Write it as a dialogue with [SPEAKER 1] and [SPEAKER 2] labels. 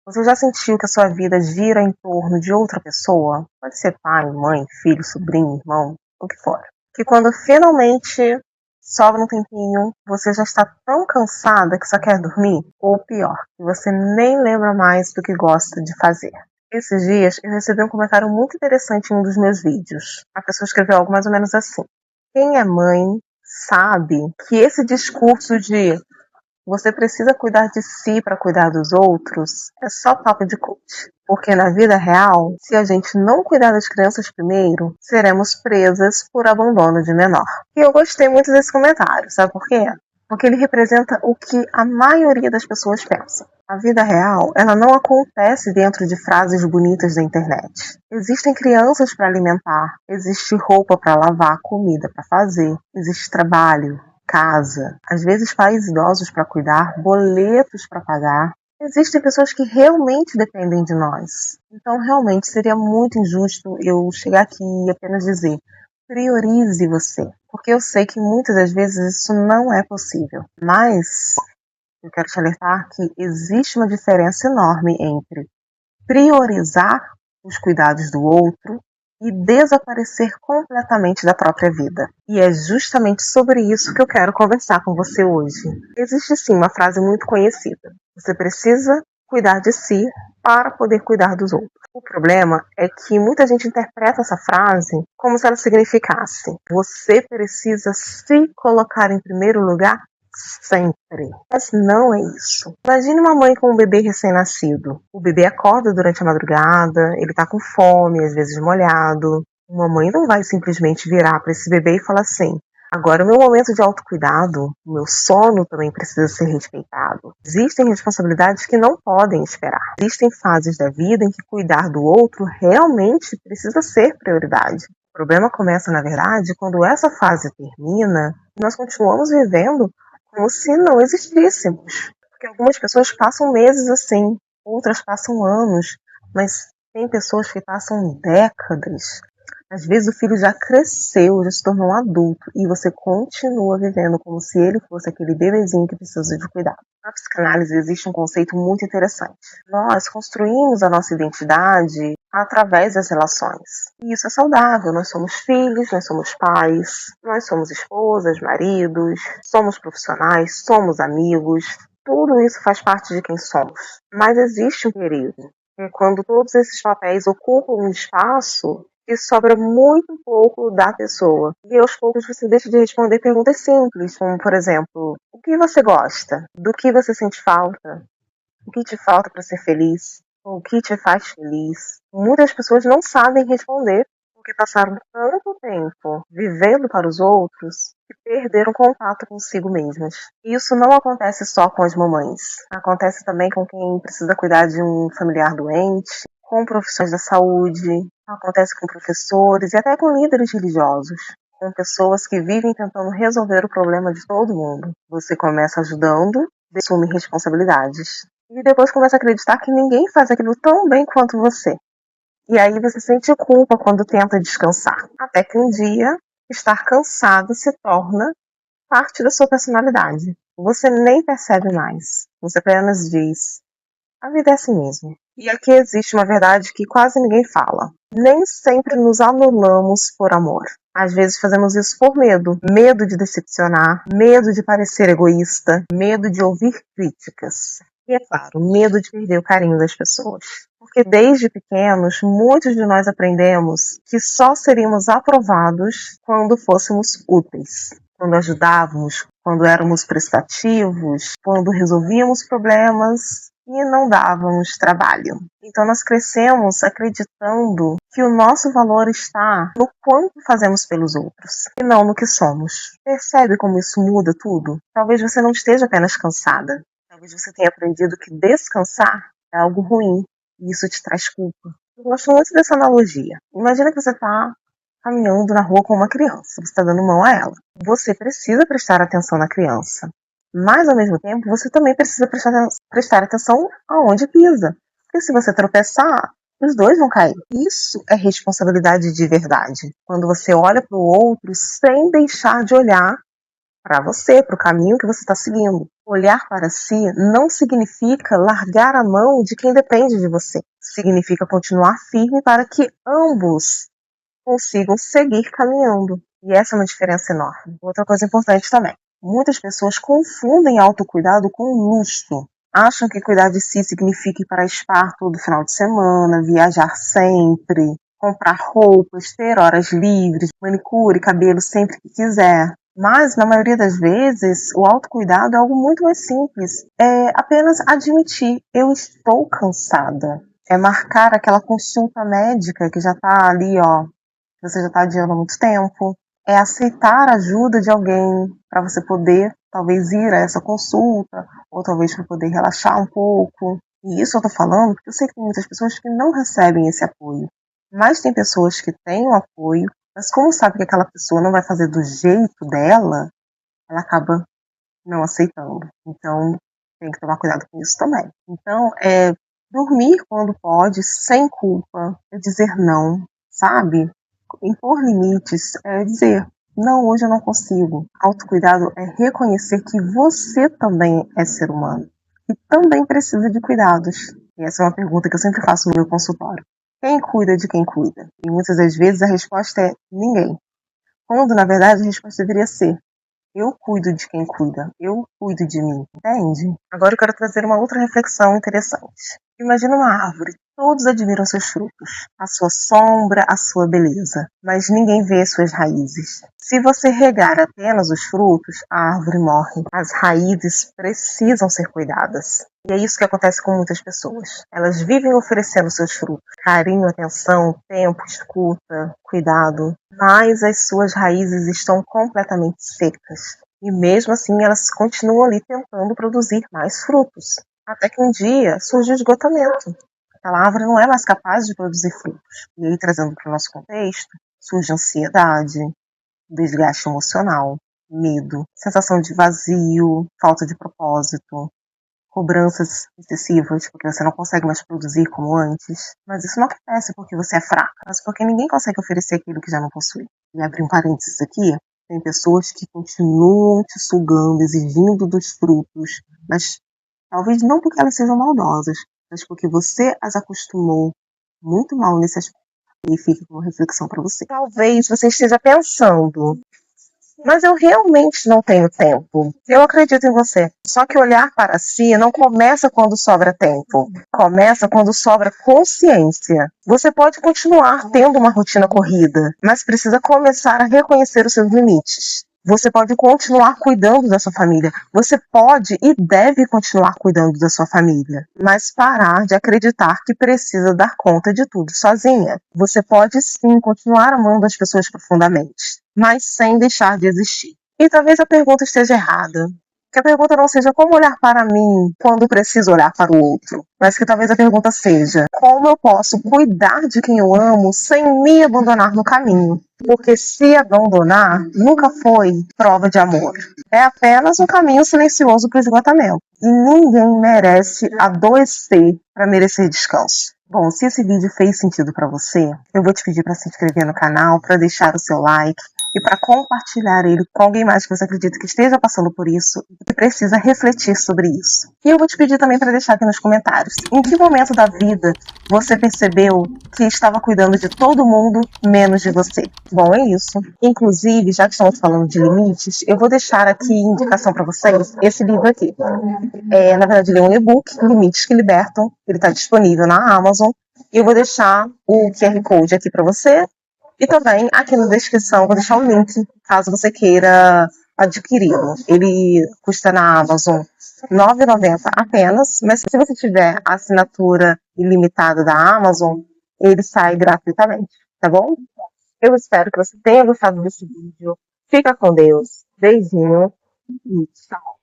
[SPEAKER 1] Você já sentiu que a sua vida gira em torno de outra pessoa? Pode ser pai, mãe, filho, sobrinho, irmão, o que for. Que quando finalmente sobra um tempinho, você já está tão cansada que só quer dormir? Ou pior, que você nem lembra mais do que gosta de fazer. Esses dias eu recebi um comentário muito interessante em um dos meus vídeos. A pessoa escreveu algo mais ou menos assim: quem é mãe sabe que esse discurso de você precisa cuidar de si para cuidar dos outros é só papo de coach. Porque na vida real, se a gente não cuidar das crianças primeiro, seremos presas por abandono de menor. E eu gostei muito desse comentário, sabe por quê? Porque ele representa o que a maioria das pessoas pensa. A vida real, ela não acontece dentro de frases bonitas da internet. Existem crianças para alimentar, existe roupa para lavar, comida para fazer, existe trabalho, casa, às vezes pais idosos para cuidar, boletos para pagar. Existem pessoas que realmente dependem de nós. Então, realmente, seria muito injusto eu chegar aqui e apenas dizer: priorize você. Porque eu sei que muitas das vezes isso não é possível. Mas eu quero te alertar que existe uma diferença enorme entre priorizar os cuidados do outro e desaparecer completamente da própria vida. E é justamente sobre isso que eu quero conversar com você hoje. Existe sim uma frase muito conhecida: você precisa cuidar de si para poder cuidar dos outros. O problema é que muita gente interpreta essa frase como se ela significasse: você precisa se colocar em primeiro lugar sempre. Mas não é isso. Imagine uma mãe com um bebê recém-nascido. O bebê acorda durante a madrugada, ele tá com fome, às vezes molhado. Uma mãe não vai simplesmente virar para esse bebê e falar assim: agora é o meu momento de autocuidado, o meu sono também precisa ser respeitado. Existem responsabilidades que não podem esperar. Existem fases da vida em que cuidar do outro realmente precisa ser prioridade. O problema começa, na verdade, quando essa fase termina e nós continuamos vivendo como se não existíssemos. Porque algumas pessoas passam meses assim, outras passam anos, mas tem pessoas que passam décadas. Às vezes o filho já cresceu, já se tornou um adulto, e você continua vivendo como se ele fosse aquele bebezinho que precisa de cuidado. Na psicanálise existe um conceito muito interessante. Nós construímos a nossa identidade através das relações. E isso é saudável. Nós somos filhos, nós somos pais, nós somos esposas, maridos, somos profissionais, somos amigos. Tudo isso faz parte de quem somos. Mas existe um período quando todos esses papéis ocupam um espaço e sobra muito pouco da pessoa. E aos poucos você deixa de responder perguntas simples, como, por exemplo, o que você gosta? Do que você sente falta? O que te falta para ser feliz? Ou o que te faz feliz? Muitas pessoas não sabem responder porque passaram tanto tempo vivendo para os outros que perderam contato consigo mesmas. E isso não acontece só com as mamães. Acontece também com quem precisa cuidar de um familiar doente, com profissionais da saúde, acontece com professores e até com líderes religiosos, com pessoas que vivem tentando resolver o problema de todo mundo. Você começa ajudando, assume responsabilidades e depois começa a acreditar que ninguém faz aquilo tão bem quanto você. E aí você sente culpa quando tenta descansar. Até que um dia, estar cansado se torna parte da sua personalidade. Você nem percebe mais. Você apenas diz: a vida é assim mesmo. E aqui existe uma verdade que quase ninguém fala. Nem sempre nos anulamos por amor. Às vezes fazemos isso por medo. Medo de decepcionar, medo de parecer egoísta, medo de ouvir críticas. E é claro, medo de perder o carinho das pessoas. Porque desde pequenos, muitos de nós aprendemos que só seríamos aprovados quando fôssemos úteis. Quando ajudávamos, quando éramos prestativos, quando resolvíamos problemas e não dávamos trabalho. Então nós crescemos acreditando que o nosso valor está no quanto fazemos pelos outros e não no que somos. Percebe como isso muda tudo? Talvez você não esteja apenas cansada. Talvez você tenha aprendido que descansar é algo ruim e isso te traz culpa. Eu gosto muito dessa analogia. Imagina que você está caminhando na rua com uma criança, você está dando mão a ela. Você precisa prestar atenção na criança, mas ao mesmo tempo você também precisa prestar atenção aonde pisa. Porque se você tropeçar, os dois vão cair. Isso é responsabilidade de verdade. Quando você olha para o outro sem deixar de olhar para você, para o caminho que você está seguindo. Olhar para si não significa largar a mão de quem depende de você. Significa continuar firme para que ambos consigam seguir caminhando. E essa é uma diferença enorme. Outra coisa importante também. Muitas pessoas confundem autocuidado com luxo. Acham que cuidar de si significa ir para spa todo final de semana, viajar sempre, comprar roupas, ter horas livres, manicure, cabelo sempre que quiser. Mas, na maioria das vezes, o autocuidado é algo muito mais simples. É apenas admitir, eu estou cansada. É marcar aquela consulta médica que já está ali, ó, você já está adiando há muito tempo. É aceitar a ajuda de alguém para você poder, talvez, ir a essa consulta, ou talvez para poder relaxar um pouco. E isso eu tô falando porque eu sei que tem muitas pessoas que não recebem esse apoio. Mas tem pessoas que têm o apoio, mas como sabe que aquela pessoa não vai fazer do jeito dela, ela acaba não aceitando. Então, tem que tomar cuidado com isso também. Então, é dormir quando pode, sem culpa, é dizer não, sabe? Impor limites, é dizer, não, hoje eu não consigo. Autocuidado é reconhecer que você também é ser humano e também precisa de cuidados. E essa é uma pergunta que eu sempre faço no meu consultório. Quem cuida de quem cuida? E muitas das vezes a resposta é ninguém. Quando, na verdade, a resposta deveria ser eu cuido de quem cuida, eu cuido de mim, entende? Agora eu quero trazer uma outra reflexão interessante. Imagina uma árvore, todos admiram seus frutos, a sua sombra, a sua beleza, mas ninguém vê suas raízes. Se você regar apenas os frutos, a árvore morre. As raízes precisam ser cuidadas. E é isso que acontece com muitas pessoas. Elas vivem oferecendo seus frutos, carinho, atenção, tempo, escuta, cuidado, mas as suas raízes estão completamente secas. E mesmo assim elas continuam ali tentando produzir mais frutos. Até que um dia surge o esgotamento. Aquela árvore não é mais capaz de produzir frutos. E aí, trazendo para o nosso contexto, surge ansiedade, desgaste emocional, medo, sensação de vazio, falta de propósito, cobranças excessivas, porque você não consegue mais produzir como antes. Mas isso não acontece porque você é fraca, mas porque ninguém consegue oferecer aquilo que já não possui. E abrir um parênteses aqui, tem pessoas que continuam te sugando, exigindo dos frutos, mas talvez não porque elas sejam maldosas, mas porque você as acostumou muito mal nesse aspecto. E fica como reflexão para você. Talvez você esteja pensando, mas eu realmente não tenho tempo. Eu acredito em você. Só que olhar para si não começa quando sobra tempo. Começa quando sobra consciência. Você pode continuar tendo uma rotina corrida, mas precisa começar a reconhecer os seus limites. Você pode continuar cuidando da sua família. Você pode e deve continuar cuidando da sua família, mas parar de acreditar que precisa dar conta de tudo sozinha. Você pode sim continuar amando as pessoas profundamente, mas sem deixar de existir. E talvez a pergunta esteja errada. Que a pergunta não seja como olhar para mim quando preciso olhar para o outro, mas que talvez a pergunta seja como eu posso cuidar de quem eu amo sem me abandonar no caminho. Porque se abandonar nunca foi prova de amor. É apenas um caminho silencioso para o esgotamento. E ninguém merece adoecer para merecer descanso. Bom, se esse vídeo fez sentido para você, eu vou te pedir para se inscrever no canal, para deixar o seu like e para compartilhar ele com alguém mais que você acredita que esteja passando por isso e que precisa refletir sobre isso. E eu vou te pedir também para deixar aqui nos comentários em que momento da vida você percebeu que estava cuidando de todo mundo menos de você. Bom, é isso. Inclusive, já que estamos falando de limites, eu vou deixar aqui indicação para vocês esse livro aqui. Na verdade, ele é um e-book, Limites que Libertam. Ele está disponível na Amazon. E eu vou deixar o QR Code aqui para você. E também aqui na descrição vou deixar o link, caso você queira adquiri-lo. Ele custa na Amazon R$ 9,90 apenas, mas se você tiver a assinatura ilimitada da Amazon, ele sai gratuitamente, tá bom? Eu espero que você tenha gostado desse vídeo. Fica com Deus. Beijinho e tchau.